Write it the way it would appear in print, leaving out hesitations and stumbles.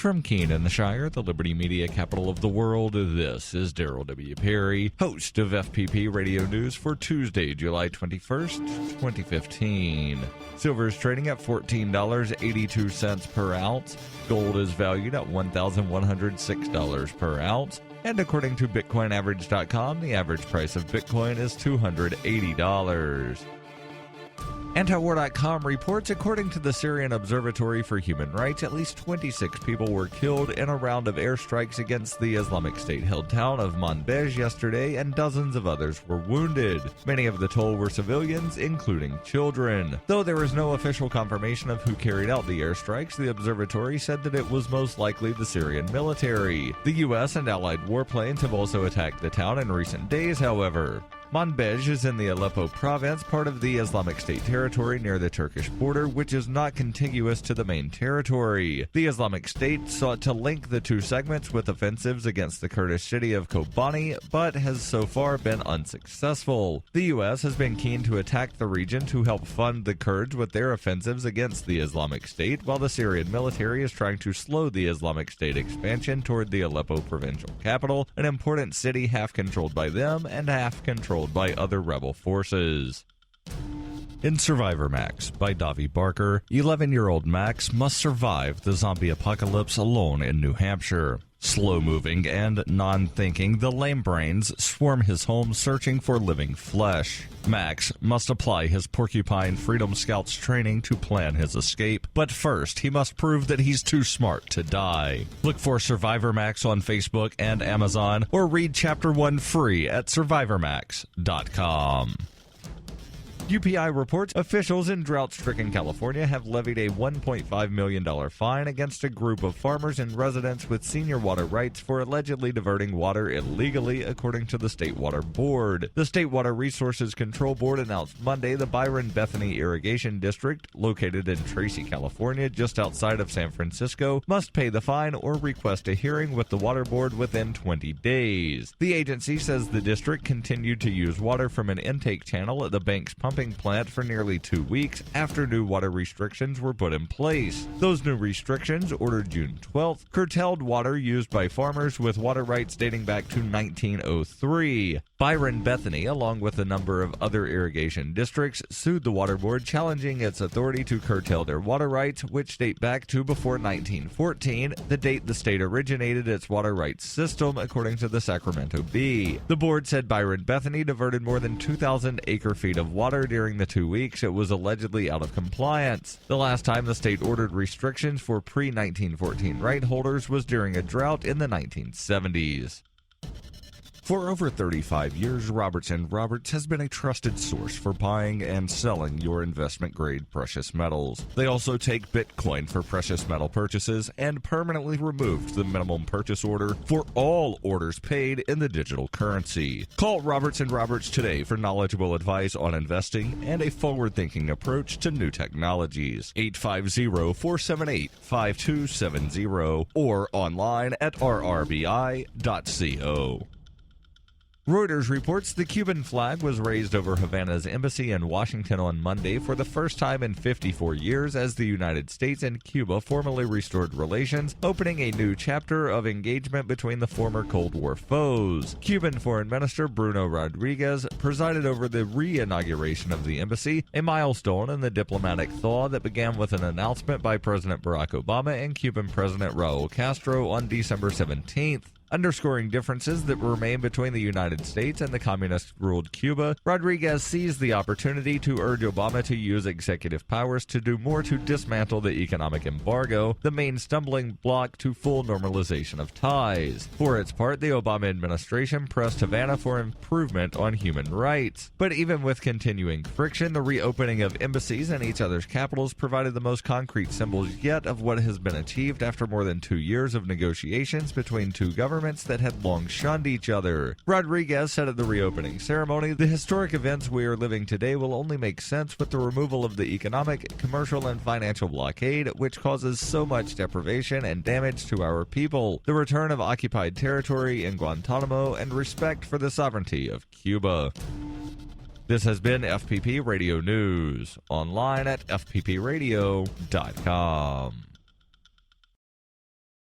From Keene in the Shire, the Liberty Media capital of the world, this is Daryl W. Perry, host of FPP Radio News for Tuesday, July 21st, 2015. Silver is trading at $14.82 per ounce. Gold is valued at $1,106 per ounce. And according to BitcoinAverage.com, the average price of Bitcoin is $280. Antiwar.com reports, according to the Syrian Observatory for Human Rights, at least 26 people were killed in a round of airstrikes against the Islamic State-held town of Manbij yesterday, and dozens of others were wounded. Many of the toll were civilians, including children. Though there is no official confirmation of who carried out the airstrikes, the observatory said that it was most likely the Syrian military. The U.S. and allied warplanes have also attacked the town in recent days, however. Manbij is in the Aleppo province, part of the Islamic State territory near the Turkish border, which is not contiguous to the main territory. The Islamic State sought to link the two segments with offensives against the Kurdish city of Kobani, but has so far been unsuccessful. The U.S. has been keen to attack the region to help fund the Kurds with their offensives against the Islamic State, while the Syrian military is trying to slow the Islamic State expansion toward the Aleppo provincial capital, an important city half controlled by them and half controlled by other rebel forces. In Survivor Max by Davi Barker, 11-year-old Max must survive the zombie apocalypse alone in New Hampshire. Slow-moving and non-thinking, the lame brains swarm his home searching for living flesh. Max must apply his Porcupine Freedom Scouts training to plan his escape, but first he must prove that he's too smart to die. Look for Survivor Max on Facebook and Amazon, or read Chapter 1 free at survivormax.com. UPI reports officials in drought-stricken California have levied a $1.5 million fine against a group of farmers and residents with senior water rights for allegedly diverting water illegally, according to the State Water Board. The State Water Resources Control Board announced Monday the Byron Bethany Irrigation District, located in Tracy, California, just outside of San Francisco, must pay the fine or request a hearing with the Water Board within 20 days. The agency says the district continued to use water from an intake channel at the bank's pumping plant for nearly 2 weeks after new water restrictions were put in place. Those new restrictions, ordered June 12th, curtailed water used by farmers with water rights dating back to 1903. Byron Bethany, along with a number of other irrigation districts, sued the Water Board, challenging its authority to curtail their water rights, which date back to before 1914, the date the state originated its water rights system, according to the Sacramento Bee. The board said Byron Bethany diverted more than 2,000 acre-feet of water during the 2 weeks it was allegedly out of compliance. The last time the state ordered restrictions for pre-1914 right holders was during a drought in the 1970s. For over 35 years, Robertson Roberts has been a trusted source for buying and selling your investment-grade precious metals. They also take Bitcoin for precious metal purchases and permanently removed the minimum purchase order for all orders paid in the digital currency. Call Robertson Roberts today for knowledgeable advice on investing and a forward-thinking approach to new technologies. 850-478-5270 or online at rrbi.co. Reuters reports the Cuban flag was raised over Havana's embassy in Washington on Monday for the first time in 54 years as the United States and Cuba formally restored relations, opening a new chapter of engagement between the former Cold War foes. Cuban Foreign Minister Bruno Rodriguez presided over the re-inauguration of the embassy, a milestone in the diplomatic thaw that began with an announcement by President Barack Obama and Cuban President Raul Castro on December 17th. Underscoring differences that remain between the United States and the communist-ruled Cuba, Rodriguez seized the opportunity to urge Obama to use executive powers to do more to dismantle the economic embargo, the main stumbling block to full normalization of ties. For its part, the Obama administration pressed Havana for improvement on human rights. But even with continuing friction, the reopening of embassies in each other's capitals provided the most concrete symbols yet of what has been achieved after more than 2 years of negotiations between two governments that had long shunned each other. Rodriguez said at the reopening ceremony, "The historic events we are living today will only make sense with the removal of the economic, commercial, and financial blockade, which causes so much deprivation and damage to our people, the return of occupied territory in Guantanamo, and respect for the sovereignty of Cuba." This has been FPP Radio News, online at fppradio.com.